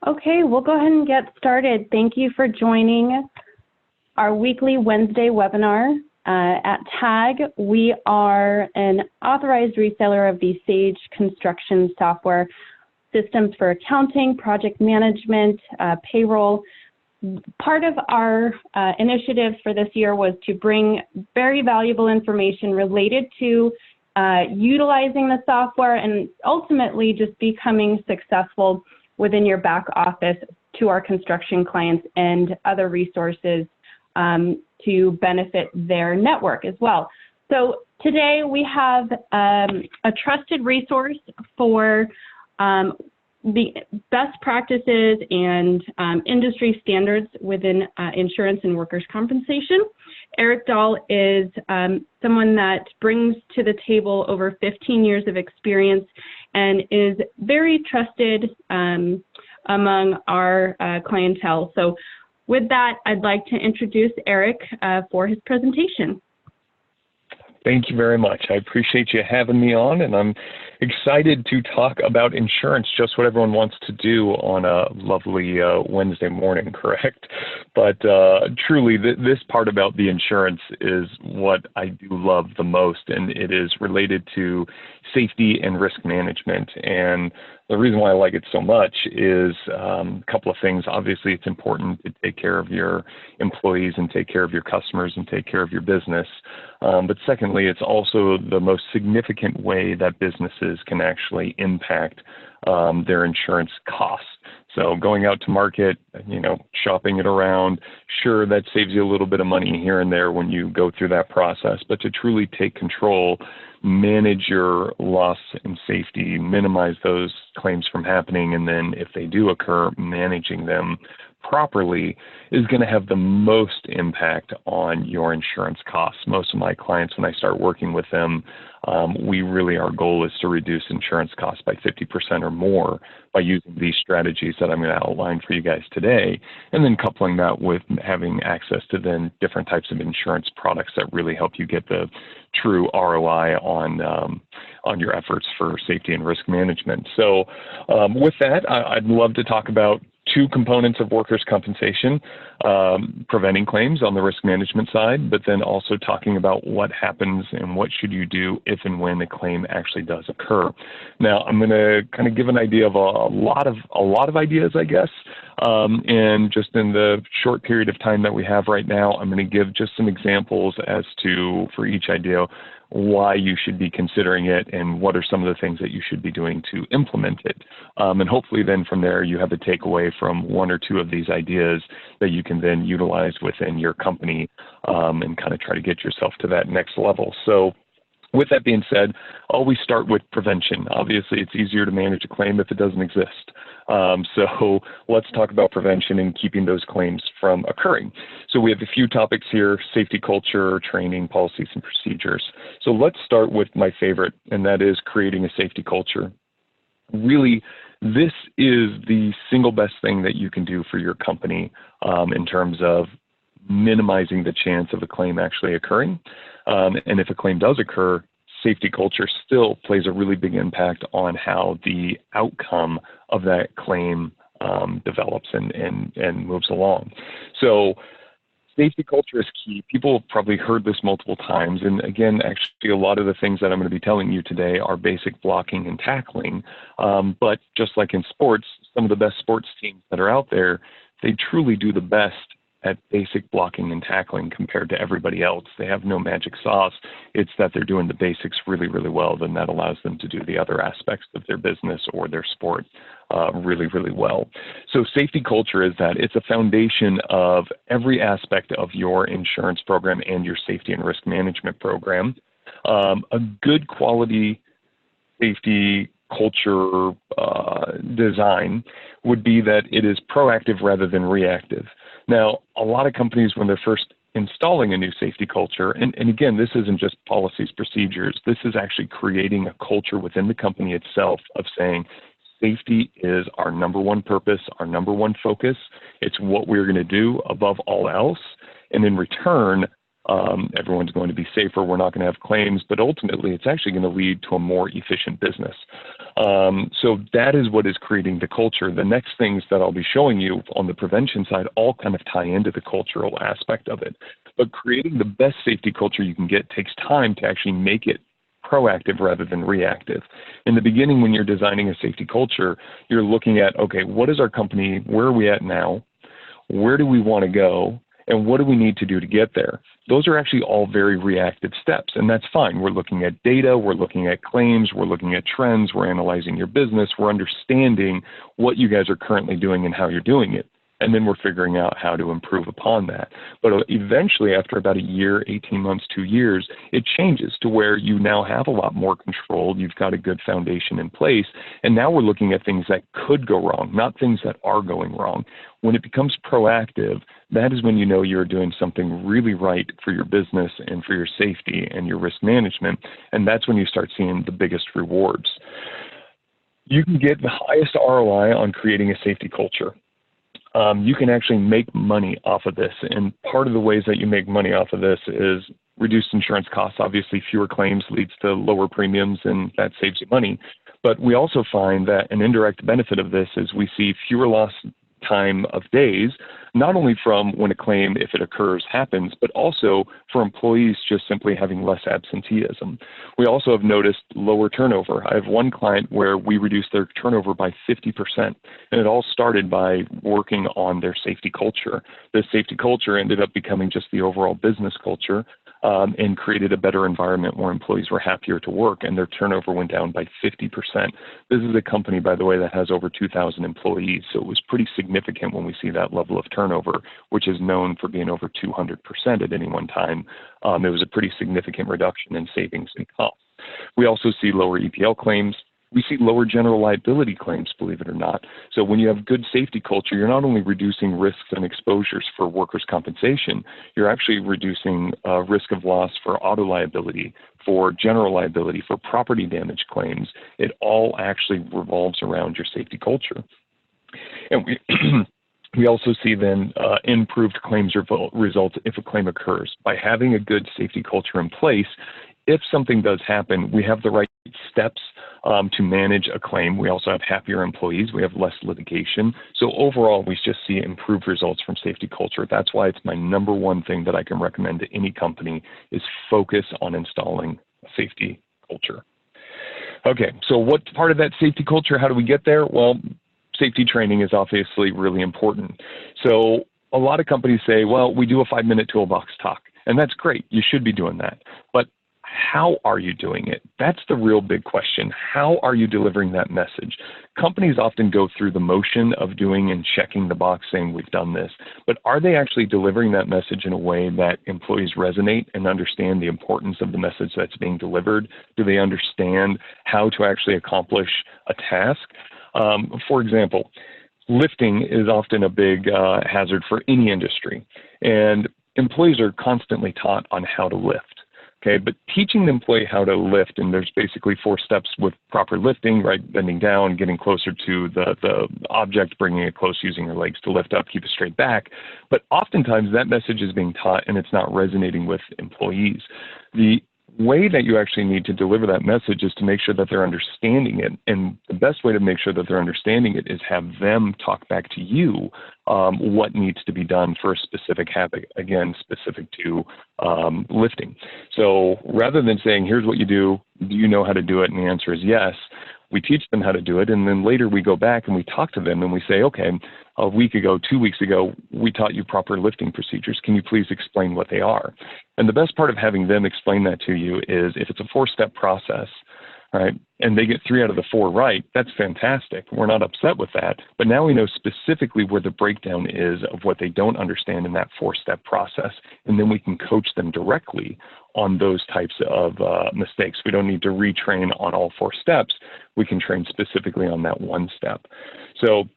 Okay, we'll go ahead and get started. Thank you for joining our weekly Wednesday webinar. At TAG, we are an authorized reseller of the Sage construction software systems for accounting, project management, payroll. Part of our initiative for this year was to bring very valuable information related to utilizing the software and ultimately just becoming successful within your back office to our construction clients and other resources to benefit their network as well. So today we have a trusted resource for the best practices and industry standards within insurance and workers' compensation. Eric Dahl is someone that brings to the table over 15 years of experience and is very trusted among our clientele. So with that, I'd like to introduce Eric for his presentation. Thank you very much. I appreciate you having me on, and I'm excited to talk about insurance, just what everyone wants to do on a lovely Wednesday morning, correct? But truly, this part about the insurance is what I do love the most, and it is related to safety and risk management. And the reason why I like it so much is a couple of things. Obviously, it's important to take care of your employees and take care of your customers and take care of your business. But secondly, it's also the most significant way that businesses can actually impact their insurance costs. So going out to market, shopping it around, sure, that saves you a little bit of money here and there when you go through that process, but to truly take control, manage your loss and safety, minimize those claims from happening, and then if they do occur, managing them properly is going to have the most impact on your insurance costs. Most of my clients, when I start working with them, our goal is to reduce insurance costs by 50% or more by using these strategies that I'm going to outline for you guys today, and then coupling that with having access to then different types of insurance products that really help you get the true ROI on your efforts for safety and risk management. So with that, I'd love to talk about two components of workers' compensation, preventing claims on the risk management side, but then also talking about what happens and what should you do if and when a claim actually does occur. Now, I'm going to kind of give an idea of a lot of ideas, I guess, and just in the short period of time that we have right now, I'm going to give just some examples as to, for each idea, why you should be considering it and what are some of the things that you should be doing to implement it. And hopefully then from there you have a takeaway from one or two of these ideas that you can then utilize within your company and kind of try to get yourself to that next level. So with that being said, always start with prevention. Obviously, it's easier to manage a claim if it doesn't exist. So let's talk about prevention and keeping those claims from occurring. So we have a few topics here: safety culture, training, policies, and procedures. So let's start with my favorite, and that is creating a safety culture. Really, this is the single best thing that you can do for your company in terms of minimizing the chance of a claim actually occurring. And if a claim does occur, safety culture still plays a really big impact on how the outcome of that claim develops and moves along. So safety culture is key. People have probably heard this multiple times. And again, actually, a lot of the things that I'm going to be telling you today are basic blocking and tackling. But just like in sports, some of the best sports teams that are out there, they truly do the best at basic blocking and tackling compared to everybody else. They have no magic sauce. It's that they're doing the basics really, really well. Then that allows them to do the other aspects of their business or their sport really, really well. So safety culture is that it's a foundation of every aspect of your insurance program and your safety and risk management program. A good quality safety culture design would be that it is proactive rather than reactive. Now, a lot of companies, when they're first installing a new safety culture, and again, this isn't just policies, procedures, this is actually creating a culture within the company itself of saying safety is our number one purpose, our number one focus. It's what we're going to do above all else. And in return, Everyone's going to be safer. We're not going to have claims, but ultimately it's actually going to lead to a more efficient business. So that is what is creating the culture. The next things that I'll be showing you on the prevention side all kind of tie into the cultural aspect of it. But creating the best safety culture you can get takes time to actually make it proactive rather than reactive. In the beginning, when you're designing a safety culture, you're looking at, okay, what is our company? Where are we at now? Where do we want to go? And what do we need to do to get there? Those are actually all very reactive steps, and that's fine. We're looking at data, we're looking at claims, we're looking at trends, we're analyzing your business, we're understanding what you guys are currently doing and how you're doing it. And then we're figuring out how to improve upon that. But eventually, after about a year, 18 months, 2 years, it changes to where you now have a lot more control. You've got a good foundation in place. And now we're looking at things that could go wrong, not things that are going wrong. When it becomes proactive, that is when you know you're doing something really right for your business and for your safety and your risk management. And that's when you start seeing the biggest rewards. You can get the highest ROI on creating a safety culture. You can actually make money off of this. And part of the ways that you make money off of this is reduced insurance costs. Obviously, fewer claims leads to lower premiums, and that saves you money. But we also find that an indirect benefit of this is we see fewer lost time of days, not only from when a claim, if it occurs, happens, but also for employees just simply having less absenteeism. We also have noticed lower turnover. I have one client where we reduced their turnover by 50%, and it all started by working on their safety culture. This safety culture ended up becoming just the overall business culture, and created a better environment where employees were happier to work, and their turnover went down by 50%. This is a company, by the way, that has over 2,000 employees, so it was pretty significant when we see that level of turnover, which is known for being over 200% at any one time. It was a pretty significant reduction in savings and costs. We also see lower EPL claims. We see lower general liability claims, believe it or not. So when you have good safety culture, you're not only reducing risks and exposures for workers' compensation, you're actually reducing risk of loss for auto liability, for general liability, for property damage claims. It all actually revolves around your safety culture. And we also see then improved claims results if a claim occurs. By having a good safety culture in place, if something does happen, we have the right steps to manage a claim. We also have happier employees. We have less litigation. So overall, we just see improved results from safety culture. That's why it's my number one thing that I can recommend to any company is focus on installing a safety culture. Okay, so what part of that safety culture, how do we get there? Well, safety training is obviously really important. So a lot of companies say, well, we do a 5-minute toolbox talk, and that's great. You should be doing that. But how are you doing it? That's the real big question. How are you delivering that message? Companies often go through the motion of doing and checking the box saying we've done this, but are they actually delivering that message in a way that employees resonate and understand the importance of the message that's being delivered? Do they understand how to actually accomplish a task? For example, lifting is often a big hazard for any industry, and employees are constantly taught on how to lift. Okay, but teaching the employee how to lift, and there's basically 4 steps with proper lifting, right? Bending down, getting closer to the object, bringing it close, using your legs to lift up, keep a straight back. But oftentimes that message is being taught and it's not resonating with employees. The way that you actually need to deliver that message is to make sure that they're understanding it. And the best way to make sure that they're understanding it is have them talk back to you what needs to be done for a specific habit, again, specific to lifting. So rather than saying, here's what you do you know how to do it? And the answer is yes. We teach them how to do it, and then later we go back and we talk to them and we say, okay, a week ago, 2 weeks ago, we taught you proper lifting procedures. Can you please explain what they are? And the best part of having them explain that to you is if it's a 4-step process, right, and they get 3 out of the 4 right, that's fantastic. We're not upset with that. But now we know specifically where the breakdown is of what they don't understand in that 4-step process. And then we can coach them directly on those types of mistakes. We don't need to retrain on all 4 steps. We can train specifically on that 1 step. So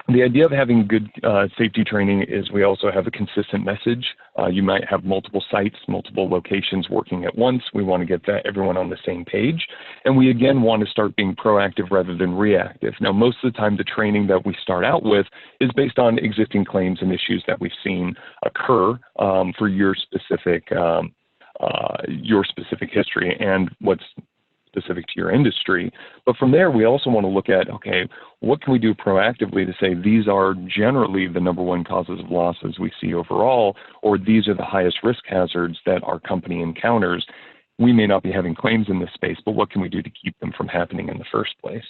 The idea of having good safety training is we also have a consistent message. You might have multiple sites, multiple locations working at once. We want to get everyone on the same page. And we, again, want to start being proactive rather than reactive. Now, most of the time, the training that we start out with is based on existing claims and issues that we've seen occur for your specific history and what's specific to your industry. But from there, we also want to look at, okay, what can we do proactively to say these are generally the #1 causes of losses we see overall, or these are the highest risk hazards that our company encounters. We may not be having claims in this space, but what can we do to keep them from happening in the first place?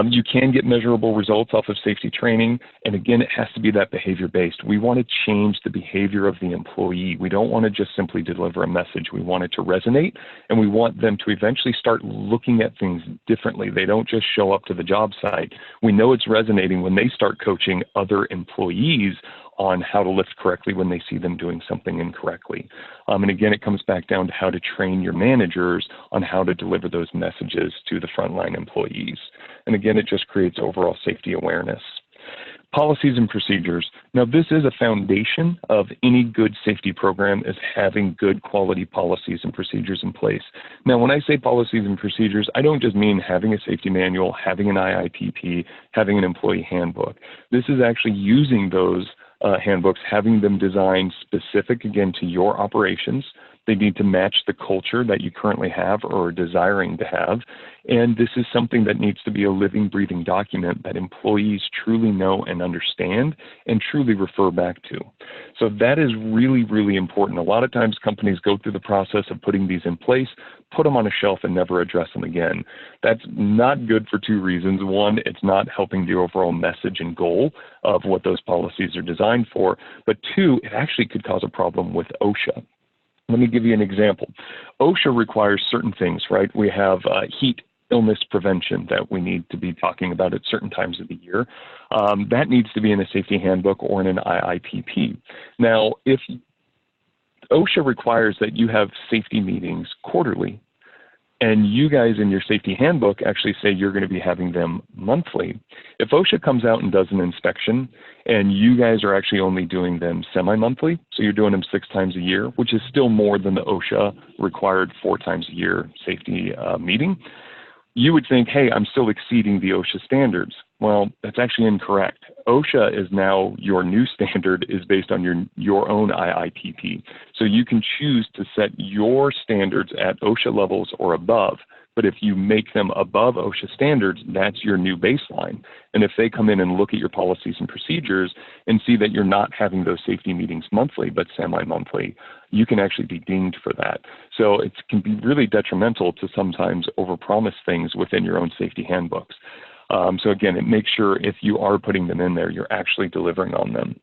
You can get measurable results off of safety training, and again, it has to be that behavior-based. We want to change the behavior of the employee. We don't want to just simply deliver a message. We want it to resonate, and we want them to eventually start looking at things differently. They don't just show up to the job site. We know it's resonating when they start coaching other employees on how to lift correctly when they see them doing something incorrectly. And again, it comes back down to how to train your managers on how to deliver those messages to the frontline employees. And again, it just creates overall safety awareness. Policies and procedures. Now, this is a foundation of any good safety program, is having good quality policies and procedures in place. Now, when I say policies and procedures, I don't just mean having a safety manual, having an IIPP, having an employee handbook. This is actually using those handbooks, having them designed specific, again, to your operations. They need to match the culture that you currently have or are desiring to have. And this is something that needs to be a living, breathing document that employees truly know and understand and truly refer back to. So that is really, really important. A lot of times companies go through the process of putting these in place, put them on a shelf and never address them again. That's not good for two reasons. One, it's not helping the overall message and goal of what those policies are designed for. But two, it actually could cause a problem with OSHA. Let me give you an example. OSHA requires certain things, right? We have heat illness prevention that we need to be talking about at certain times of the year. That needs to be in a safety handbook or in an IIPP. Now, if OSHA requires that you have safety meetings quarterly, and you guys in your safety handbook actually say you're going to be having them monthly, if OSHA comes out and does an inspection and you guys are actually only doing them semi-monthly, so you're doing them 6 times a year, which is still more than the OSHA required 4 times a year safety meeting, you would think, hey, I'm still exceeding the OSHA standards. Well, that's actually incorrect. OSHA is now your new standard, is based on your own IIPP. So you can choose to set your standards at OSHA levels or above. But if you make them above OSHA standards, that's your new baseline. And if they come in and look at your policies and procedures and see that you're not having those safety meetings monthly, but semi-monthly, you can actually be dinged for that. So it can be really detrimental to sometimes overpromise things within your own safety handbooks. So again, it makes sure if you are putting them in there, you're actually delivering on them.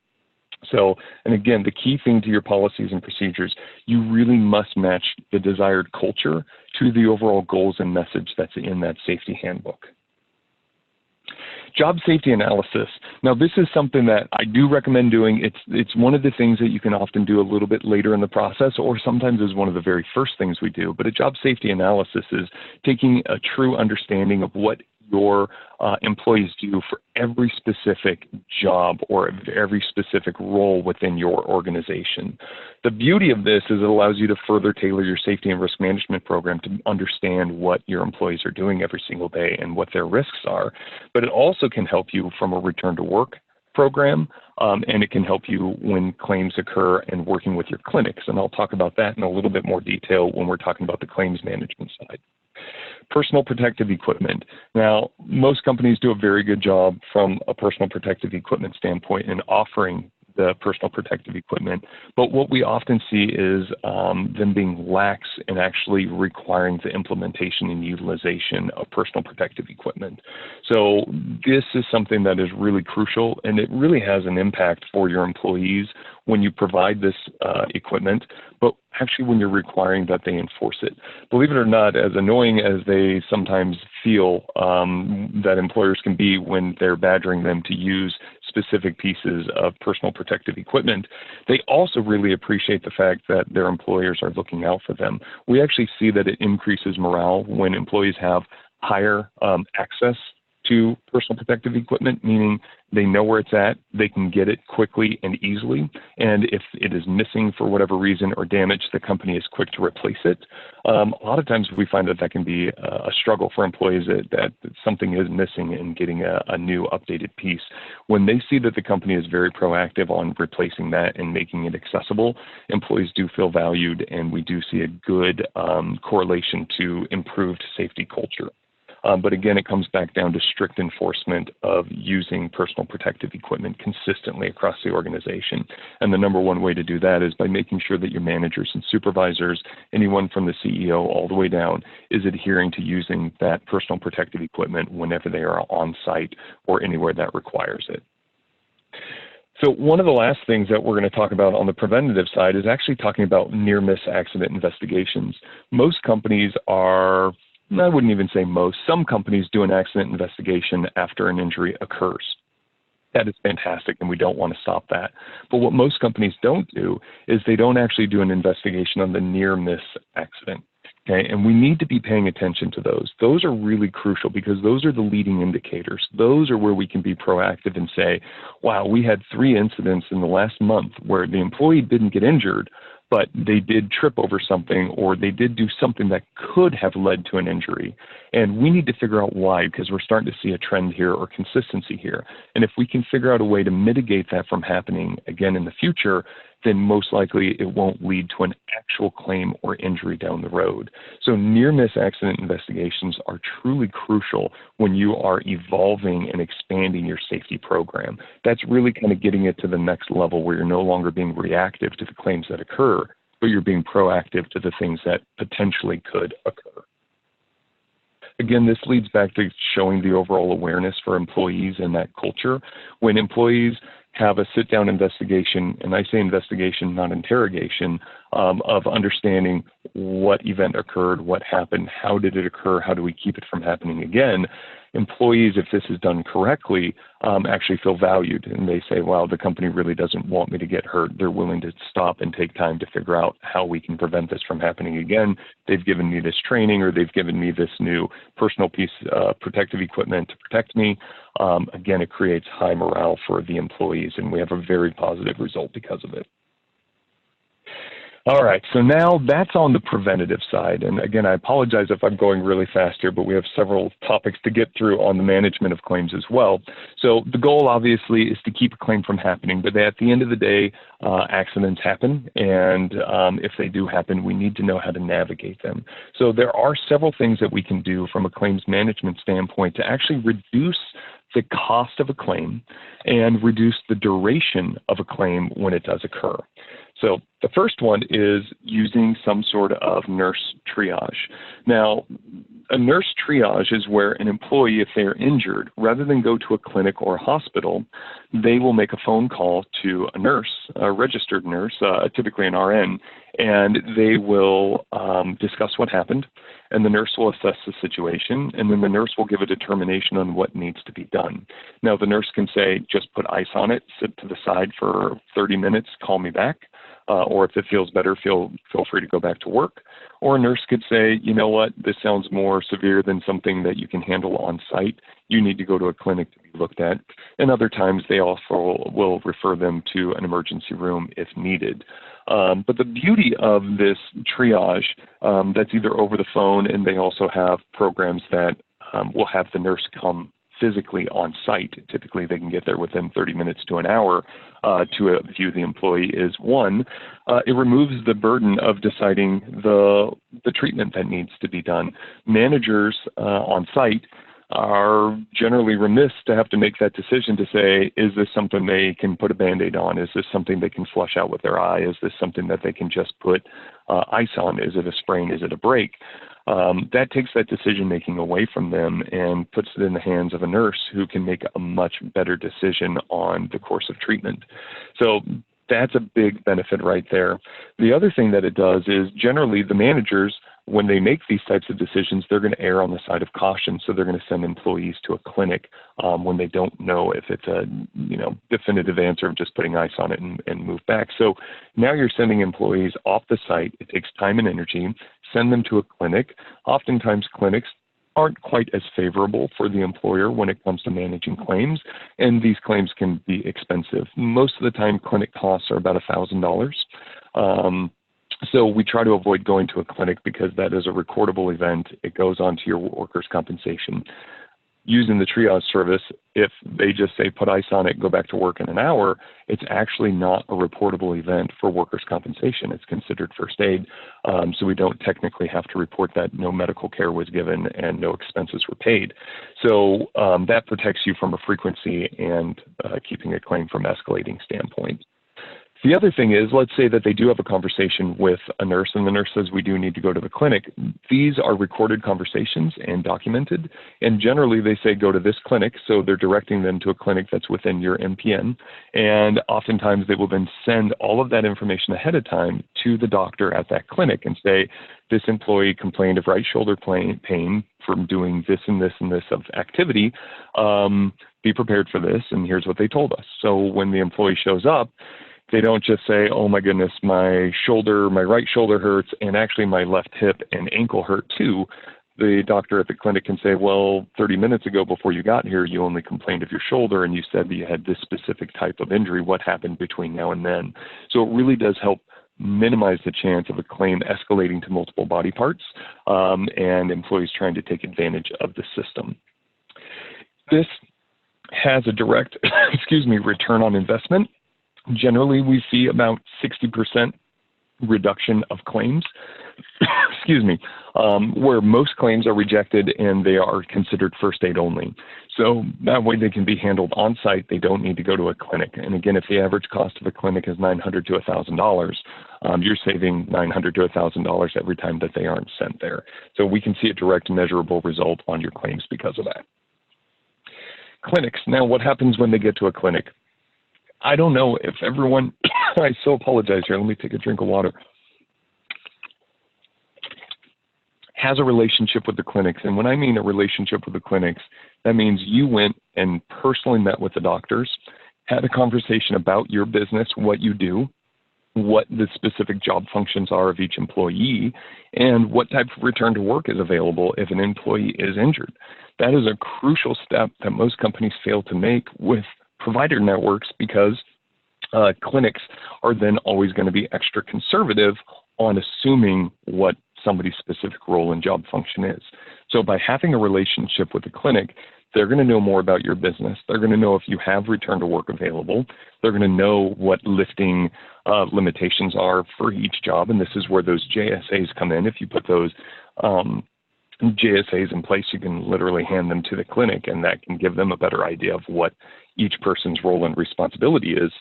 So, and again, the key thing to your policies and procedures, you really must match the desired culture to the overall goals and message that's in that safety handbook. Job safety analysis. Now, this is something that I do recommend doing. It's one of the things that you can often do a little bit later in the process, or sometimes is one of the very first things we do. But a job safety analysis is taking a true understanding of what your employees do for every specific job or every specific role within your organization. The beauty of this is it allows you to further tailor your safety and risk management program to understand what your employees are doing every single day and what their risks are. But it also can help you from a return to work program, and it can help you when claims occur and working with your clinics. And I'll talk about that in a little bit more detail when we're talking about the claims management side. Personal protective equipment. Now, most companies do a very good job from a personal protective equipment standpoint in offering the personal protective equipment, but what we often see is them being lax in actually requiring the implementation and utilization of personal protective equipment. So this is something that is really crucial, and it really has an impact for your employees when you provide this equipment, but actually when you're requiring that they enforce it. Believe it or not, as annoying as they sometimes feel that employers can be when they're badgering them to use specific pieces of personal protective equipment, they also really appreciate the fact that their employers are looking out for them. We actually see that it increases morale when employees have higher access to personal protective equipment, meaning they know where it's at, they can get it quickly and easily, and if it is missing for whatever reason or damaged, the company is quick to replace it. A lot of times we find that that can be a struggle for employees that something is missing in getting a new updated piece. When they see that the company is very proactive on replacing that and making it accessible, employees do feel valued, and we do see a good correlation to improved safety culture. But again, it comes back down to strict enforcement of using personal protective equipment consistently across the organization. And the number one way to do that is by making sure that your managers and supervisors, anyone from the CEO all the way down, is adhering to using that personal protective equipment whenever they are on site or anywhere that requires it. So one of the last things that we're going to talk about on the preventative side is actually talking about near-miss accident investigations. Most companies are, I wouldn't even say most, some companies do an accident investigation after an injury occurs. That is fantastic, and we don't want to stop that. But what most companies don't do is they don't actually do an investigation on the near-miss accident. Okay, and we need to be paying attention to those. Those are really crucial because those are the leading indicators. Those are where we can be proactive and say, wow, we had 3 incidents in the last month where the employee didn't get injured, but they did trip over something or they did do something that could have led to an injury. And we need to figure out why, because we're starting to see a trend here or consistency here. And if we can figure out a way to mitigate that from happening again in the future, then most likely it won't lead to an actual claim or injury down the road. So near-miss accident investigations are truly crucial when you are evolving and expanding your safety program. That's really kind of getting it to the next level where you're no longer being reactive to the claims that occur, but you're being proactive to the things that potentially could occur. Again, this leads back to showing the overall awareness for employees in that culture. When employees have a sit-down investigation, and I say investigation, not interrogation, of understanding what event occurred, what happened, how did it occur, how do we keep it from happening again, employees, if this is done correctly, actually feel valued, and they say, wow, the company really doesn't want me to get hurt. They're willing to stop and take time to figure out how we can prevent this from happening again. They've given me this training, or they've given me this new personal piece of protective equipment to protect me. Again, it creates high morale for the employees, and we have a very positive result because of it. All right, so now that's on the preventative side. And again, I apologize if I'm going really fast here, but we have several topics to get through on the management of claims as well. So the goal obviously is to keep a claim from happening, but at the end of the day, accidents happen. And if they do happen, we need to know how to navigate them. So there are several things that we can do from a claims management standpoint to actually reduce the cost of a claim and reduce the duration of a claim when it does occur. So the first one is using some sort of nurse triage. Now, a nurse triage is where an employee, if they're injured, rather than go to a clinic or a hospital, they will make a phone call to a nurse, a registered nurse, typically an RN, and they will discuss what happened, and the nurse will assess the situation, and then the nurse will give a determination on what needs to be done. Now, the nurse can say, just put ice on it, sit to the side for 30 minutes, call me back. Or if it feels better, feel free to go back to work. Or a nurse could say, you know what, this sounds more severe than something that you can handle on site. You need to go to a clinic to be looked at. And other times they also will refer them to an emergency room if needed. But the beauty of this triage, that's either over the phone, and they also have programs that will have the nurse come physically on site. Typically, they can get there within 30 minutes to an hour to view the employee. Is one, it removes the burden of deciding the treatment that needs to be done. Managers on site are generally remiss to have to make that decision to say, is this something they can put a Band-Aid on? Is this something they can flush out with their eye? Is this something that they can just put ice on? Is it a sprain? Is it a break? That takes that decision-making away from them and puts it in the hands of a nurse who can make a much better decision on the course of treatment. So that's a big benefit right there. The other thing that it does is generally the managers, when they make these types of decisions, they're going to err on the side of caution. So they're going to send employees to a clinic when they don't know if it's a definitive answer of just putting ice on it and move back. So now you're sending employees off the site. It takes time and energy. Send them to a clinic. Oftentimes clinics aren't quite as favorable for the employer when it comes to managing claims, and these claims can be expensive. Most of the time, clinic costs are about $1,000. So we try to avoid going to a clinic because that is a recordable event. It goes onto your workers' compensation. Using the triage service, if they just say put ice on it, go back to work in an hour, it's actually not a reportable event for workers' compensation. It's considered first aid, so we don't technically have to report that no medical care was given and no expenses were paid. So that protects you from a frequency and keeping a claim from escalating standpoint. The other thing is, let's say that they do have a conversation with a nurse and the nurse says we do need to go to the clinic. These are recorded conversations and documented, and generally they say go to this clinic, so they're directing them to a clinic that's within your MPN, and oftentimes they will then send all of that information ahead of time to the doctor at that clinic and say, this employee complained of right shoulder pain from doing this and this and this of activity. Be prepared for this, and here's what they told us. So when the employee shows up, they don't just say, oh my goodness, my right shoulder hurts, and actually my left hip and ankle hurt too. The doctor at the clinic can say, well, 30 minutes ago before you got here, you only complained of your shoulder and you said that you had this specific type of injury. What happened between now and then? So it really does help minimize the chance of a claim escalating to multiple body parts and employees trying to take advantage of the system. This has a direct, return on investment. Generally, we see about 60% reduction of claims, where most claims are rejected and they are considered first aid only. So that way they can be handled on site. They don't need to go to a clinic. And again, if the average cost of a clinic is $900 to $1,000, you're saving $900 to $1,000 every time that they aren't sent there. So we can see a direct measurable result on your claims because of that. Clinics. Now, what happens when they get to a clinic? I don't know if everyone, I so apologize here, let me take a drink of water, has a relationship with the clinics. And when I mean a relationship with the clinics, that means you went and personally met with the doctors, had a conversation about your business, what you do, what the specific job functions are of each employee, and what type of return to work is available if an employee is injured. That is a crucial step that most companies fail to make with provider networks because clinics are then always going to be extra conservative on assuming what somebody's specific role and job function is. So by having a relationship with the clinic, they're going to know more about your business. They're going to know if you have return to work available. They're going to know what lifting limitations are for each job. And this is where those JSAs come in. If you put those JSAs in place, you can literally hand them to the clinic, and that can give them a better idea of what each person's role and responsibility is.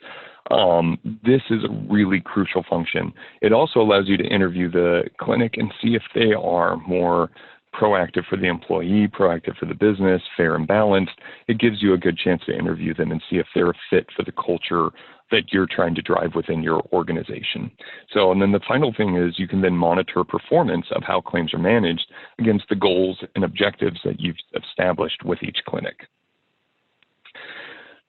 This is a really crucial function. It also allows you to interview the clinic and see if they are more proactive for the employee, proactive for the business, fair and balanced. It gives you a good chance to interview them and see if they're a fit for the culture that you're trying to drive within your organization. So, and then the final thing is you can then monitor performance of how claims are managed against the goals and objectives that you've established with each clinic.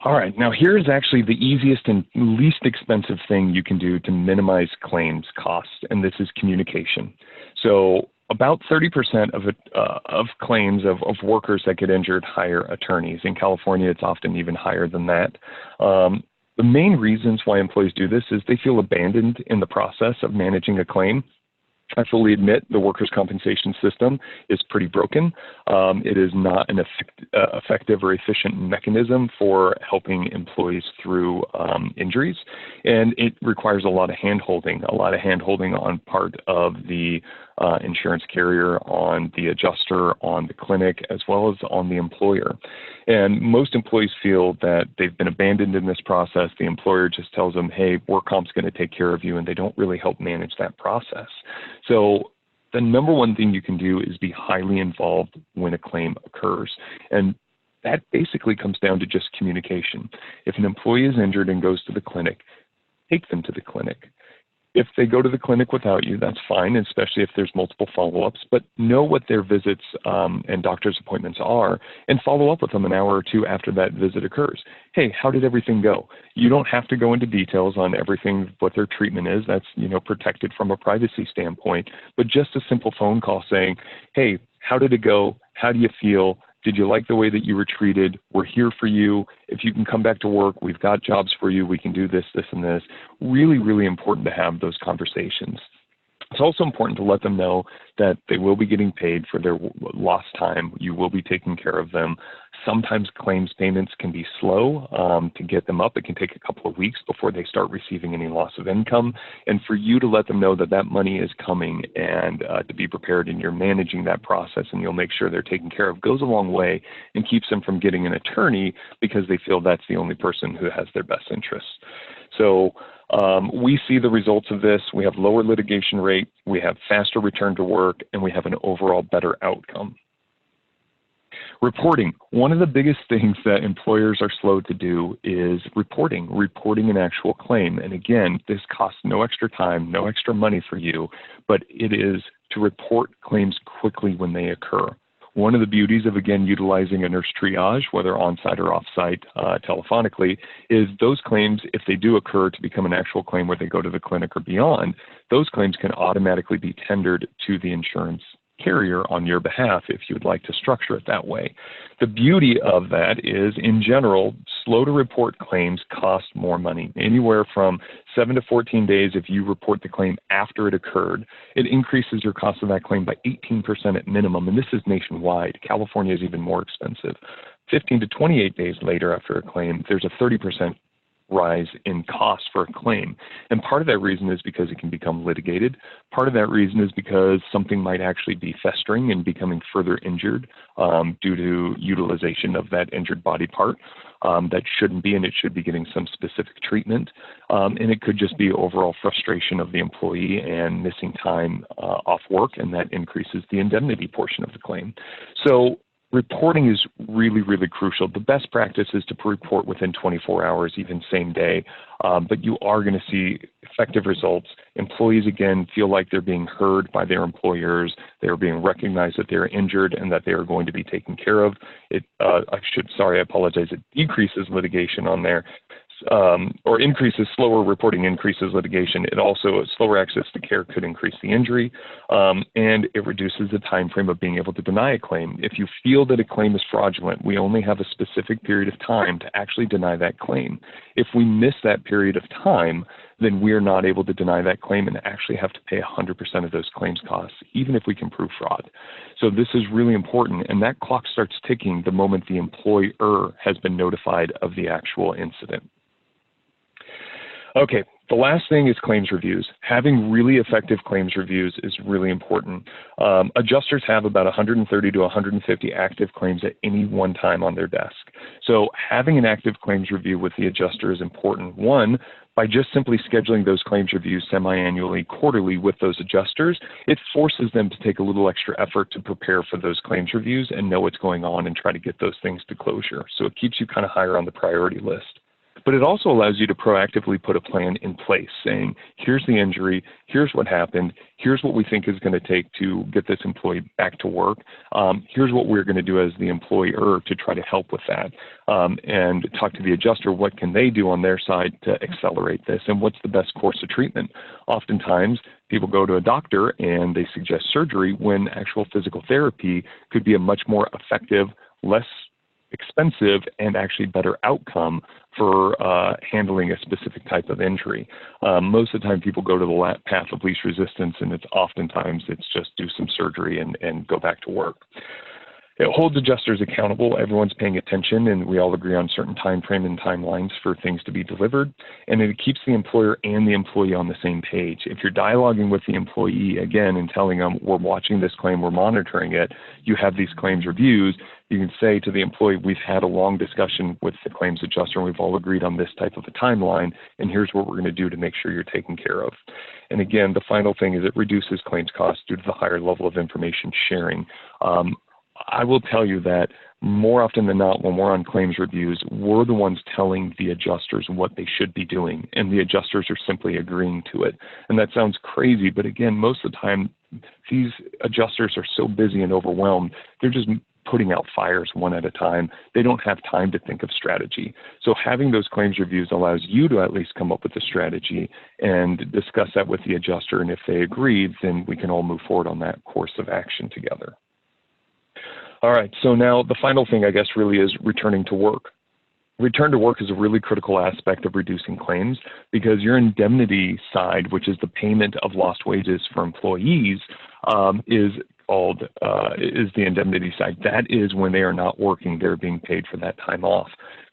All right, now here's actually the easiest and least expensive thing you can do to minimize claims costs, and this is communication. So about 30% of claims of workers that get injured hire attorneys. In California, it's often even higher than that. The main reasons why employees do this is they feel abandoned in the process of managing a claim. I fully admit the workers' compensation system is pretty broken. It is not an effective or efficient mechanism for helping employees through injuries, and it requires a lot of hand-holding on part of the insurance carrier, on the adjuster, on the clinic, as well as on the employer. And most employees feel that they've been abandoned in this process. The employer just tells them, hey, work comp's going to take care of you, and they don't really help manage that process. So the number one thing you can do is be highly involved when a claim occurs. And that basically comes down to just communication. If an employee is injured and goes to the clinic, take them to the clinic. If they go to the clinic without you, that's fine, especially if there's multiple follow-ups, but know what their visits and doctor's appointments are and follow up with them an hour or two after that visit occurs. Hey, how did everything go? You don't have to go into details on everything, what their treatment is. That's, protected from a privacy standpoint, but just a simple phone call saying, hey, how did it go? How do you feel? Did you like the way that you were treated? We're here for you. If you can come back to work, we've got jobs for you. We can do this, this, and this. Really, really important to have those conversations. It's also important to let them know that they will be getting paid for their lost time. You will be taking care of them. Sometimes claims payments can be slow to get them up. It can take a couple of weeks before they start receiving any loss of income. And for you to let them know that that money is coming and to be prepared, and you're managing that process and you'll make sure they're taken care of, goes a long way and keeps them from getting an attorney because they feel that's the only person who has their best interests. So we see the results of this. We have lower litigation rate, we have faster return to work, and we have an overall better outcome. Reporting. One of the biggest things that employers are slow to do is reporting an actual claim. And again, this costs no extra time, no extra money for you, but it is to report claims quickly when they occur. One of the beauties of, again, utilizing a nurse triage, whether on-site or off-site telephonically, is those claims, if they do occur to become an actual claim where they go to the clinic or beyond, those claims can automatically be tendered to the insurance carrier on your behalf if you would like to structure it that way. The beauty of that is, in general, slow to report claims cost more money. Anywhere from 7 to 14 days if you report the claim after it occurred, it increases your cost of that claim by 18% at minimum, and this is nationwide. California is even more expensive. 15 to 28 days later after a claim, there's a 30% rise in cost for a claim. And part of that reason is because it can become litigated. Part of that reason is because something might actually be festering and becoming further injured due to utilization of that injured body part that shouldn't be, and it should be getting some specific treatment. And it could just be overall frustration of the employee and missing time off work, and that increases the indemnity portion of the claim. So reporting is really, really crucial. The best practice is to report within 24 hours, even same day, but you are going to see effective results. Employees, again, feel like they're being heard by their employers. They're being recognized that they're injured and that they are going to be taken care of. It decreases litigation on there. Or increases slower reporting, increases litigation. It also, slower access to care could increase the injury, and it reduces the time frame of being able to deny a claim. If you feel that a claim is fraudulent, we only have a specific period of time to actually deny that claim. If we miss that period of time, then we're not able to deny that claim and actually have to pay 100% of those claims costs, even if we can prove fraud. So this is really important, and that clock starts ticking the moment the employer has been notified of the actual incident. Okay, the last thing is claims reviews. Having really effective claims reviews is really important. Adjusters have about 130 to 150 active claims at any one time on their desk. So having an active claims review with the adjuster is important. One, by just simply scheduling those claims reviews semi-annually, quarterly with those adjusters, it forces them to take a little extra effort to prepare for those claims reviews and know what's going on and try to get those things to closure. So it keeps you kind of higher on the priority list. But it also allows you to proactively put a plan in place saying, here's the injury, here's what happened, here's what we think is going to take to get this employee back to work, here's what we're going to do as the employer to try to help with that, and talk to the adjuster, what can they do on their side to accelerate this, and what's the best course of treatment. Oftentimes, people go to a doctor and they suggest surgery when actual physical therapy could be a much more effective, less expensive, and actually better outcome for handling a specific type of injury. Most of the time people go to the path of least resistance, and it's just do some surgery and go back to work. It holds adjusters accountable. Everyone's paying attention, and we all agree on certain time frame and timelines for things to be delivered. And it keeps the employer and the employee on the same page. If you're dialoguing with the employee, again, and telling them, we're watching this claim, we're monitoring it, you have these claims reviews, you can say to the employee, we've had a long discussion with the claims adjuster, and we've all agreed on this type of a timeline, and here's what we're going to do to make sure you're taken care of. And again, the final thing is it reduces claims costs due to the higher level of information sharing. I will tell you that more often than not, when we're on claims reviews, we're the ones telling the adjusters what they should be doing, and the adjusters are simply agreeing to it. And that sounds crazy, but again, most of the time, these adjusters are so busy and overwhelmed, they're just putting out fires one at a time. They don't have time to think of strategy. So having those claims reviews allows you to at least come up with a strategy and discuss that with the adjuster, and if they agree, then we can all move forward on that course of action together. All right, so now the final thing, I guess, really is returning to work. Return to work is a really critical aspect of reducing claims because your indemnity side, which is the payment of lost wages for employees, is the indemnity side. That is when they are not working, they're being paid for that time off.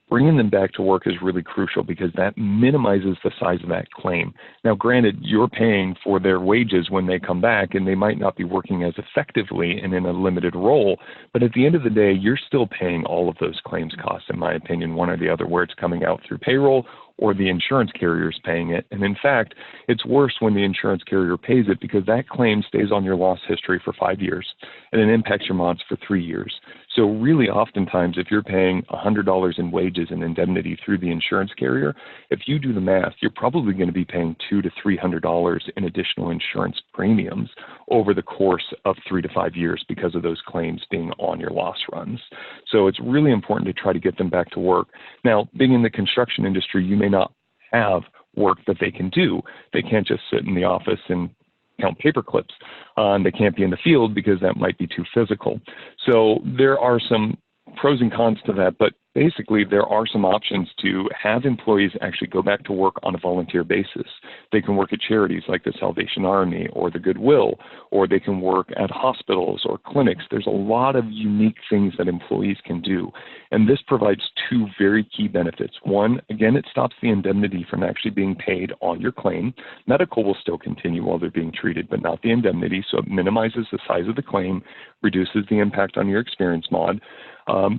Bringing them back to work is really crucial because that minimizes the size of that claim. Now, granted, you're paying for their wages when they come back, and they might not be working as effectively and in a limited role, but at the end of the day, you're still paying all of those claims costs, in my opinion, one or the other, where it's coming out through payroll or the insurance carrier is paying it. And in fact, it's worse when the insurance carrier pays it because that claim stays on your loss history for 5 years and it impacts your mods for 3 years. So really oftentimes, if you're paying $100 in wages and indemnity through the insurance carrier, if you do the math, you're probably going to be paying $200 to $300 in additional insurance premiums over the course of 3 to 5 years because of those claims being on your loss runs. So it's really important to try to get them back to work. Now, being in the construction industry, you may not have work that they can do. They can't just sit in the office and count paper clips. They can't be in the field because that might be too physical. So there are some pros and cons to that, but basically there are some options to have employees actually go back to work on a volunteer basis. They can work at charities like the Salvation Army or the Goodwill, or they can work at hospitals or clinics. There's a lot of unique things that employees can do. And this provides two very key benefits. One, again, it stops the indemnity from actually being paid on your claim. Medical will still continue while they're being treated, but not the indemnity. So it minimizes the size of the claim, reduces the impact on your experience mod.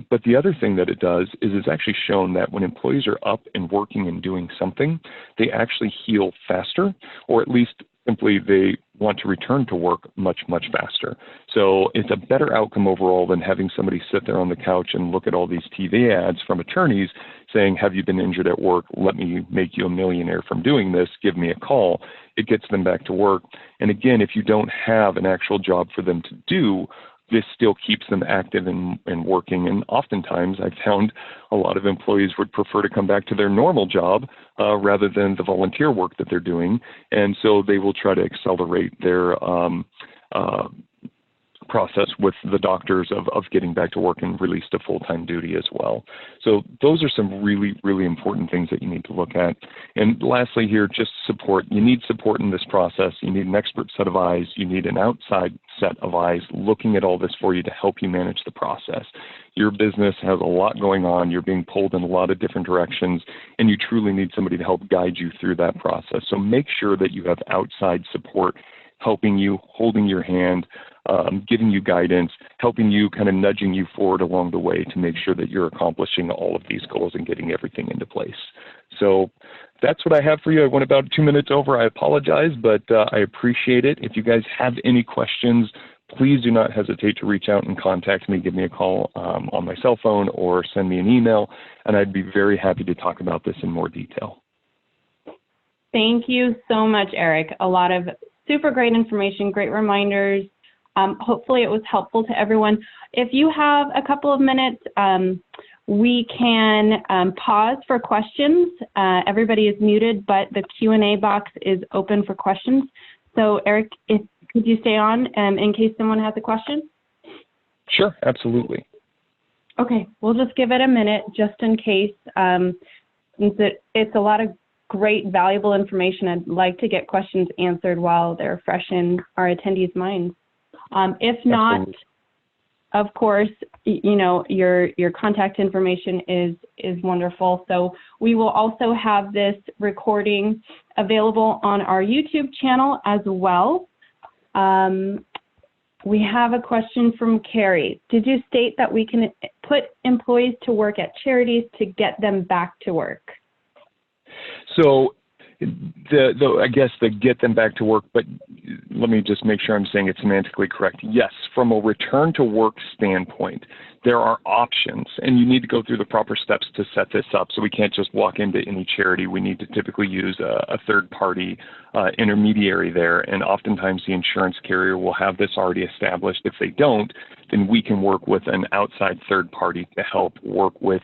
But the other thing that it does is it's actually shown that when employees are up and working and doing something, they actually heal faster, or at least simply they want to return to work much, much faster. So it's a better outcome overall than having somebody sit there on the couch and look at all these TV ads from attorneys saying, have you been injured at work? Let me make you a millionaire from doing this. Give me a call. It gets them back to work. And again, if you don't have an actual job for them to do, this still keeps them active and working. And oftentimes I've found a lot of employees would prefer to come back to their normal job rather than the volunteer work that they're doing. And so they will try to accelerate their process with the doctors of getting back to work and released to full-time duty as well. So those are some really, really important things that you need to look at. And lastly here, just support. You need support in this process. You need an expert set of eyes. You need an outside set of eyes looking at all this for you to help you manage the process. Your business has a lot going on. You're being pulled in a lot of different directions, and you truly need somebody to help guide you through that process. So make sure that you have outside support helping you, holding your hand, giving you guidance, helping you, kind of nudging you forward along the way to make sure that you're accomplishing all of these goals and getting everything into place. So that's what I have for you. I went about 2 minutes over. I apologize, but I appreciate it. If you guys have any questions, please do not hesitate to reach out and contact me. Give me a call on my cell phone or send me an email, and I'd be very happy to talk about this in more detail. Thank you so much, Eric. A lot of super great information, great reminders. Hopefully it was helpful to everyone. If you have a couple of minutes, we can pause for questions. Everybody is muted, but the Q&A box is open for questions. So Eric, could you stay on in case someone has a question? Sure, absolutely. Okay, we'll just give it a minute just in case. Since it's a lot of great, valuable information, I'd like to get questions answered while they're fresh in our attendees' minds. If not, absolutely. Of course, you know, your contact information is wonderful. So we will also have this recording available on our YouTube channel as well. We have a question from Carrie. Did you state that we can put employees to work at charities to get them back to work? So I guess the get them back to work, but let me just make sure I'm saying it semantically correct. Yes, from a return to work standpoint, there are options, and you need to go through the proper steps to set this up. So we can't just walk into any charity. We need to typically use a third-party intermediary there, and oftentimes the insurance carrier will have this already established. If they don't, then we can work with an outside third party to help work with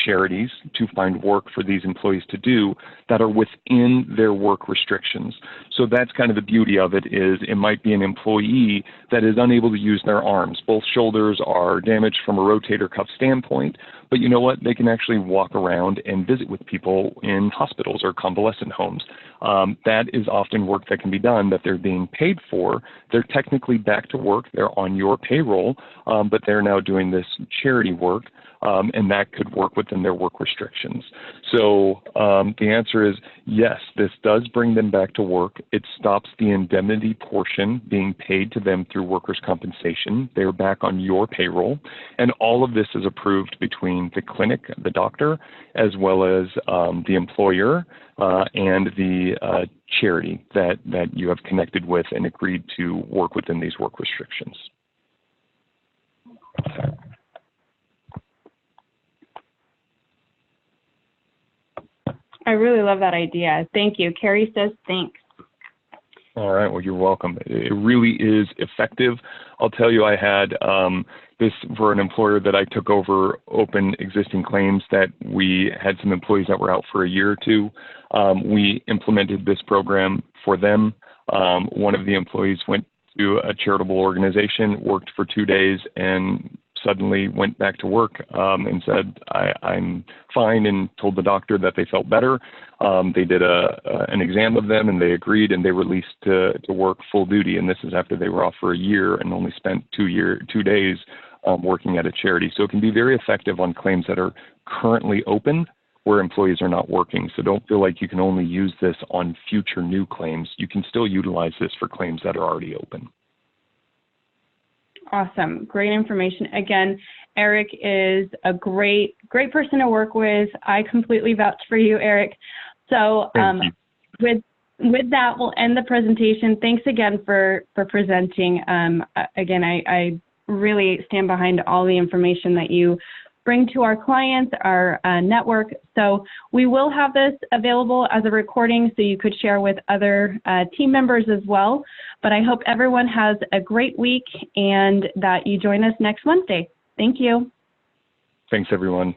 charities to find work for these employees to do that are within their work restrictions. So that's kind of the beauty of it, is it might be an employee that is unable to use their arms. Both shoulders are damaged from a rotator cuff standpoint, but you know what? They can actually walk around and visit with people in hospitals or convalescent homes. That is often work that can be done that they're being paid for. They're technically back to work. They're on your payroll, but they're now doing this charity work, and that could work within their work restrictions. So the answer is yes, this does bring them back to work. It stops the indemnity portion being paid to them through workers' compensation. They're back on your payroll. And all of this is approved between the clinic, the doctor, as well as the employer and the charity that you have connected with and agreed to work within these work restrictions. I really love that idea. Thank you. Carrie says thanks. All right. Well, you're welcome. It really is effective. I'll tell you, I had this for an employer that I took over open existing claims that we had some employees that were out for a year or two. We implemented this program for them. One of the employees went to a charitable organization, worked for 2 days, and suddenly went back to work and said, I'm fine, and told the doctor that they felt better. They did an exam of them, and they agreed, and they released to work full duty. And this is after they were off for a year and only spent 2 days working at a charity. So it can be very effective on claims that are currently open where employees are not working. So don't feel like you can only use this on future new claims. You can still utilize this for claims that are already open. Awesome. Great information. Again, Eric is a great person to work with. I completely vouch for you, Eric. So with that, we'll end the presentation. Thanks again for presenting. Again, I really stand behind all the information that you bring to our clients, our network. So we will have this available as a recording so you could share with other team members as well. But I hope everyone has a great week and that you join us next Wednesday. Thank you. Thanks, everyone.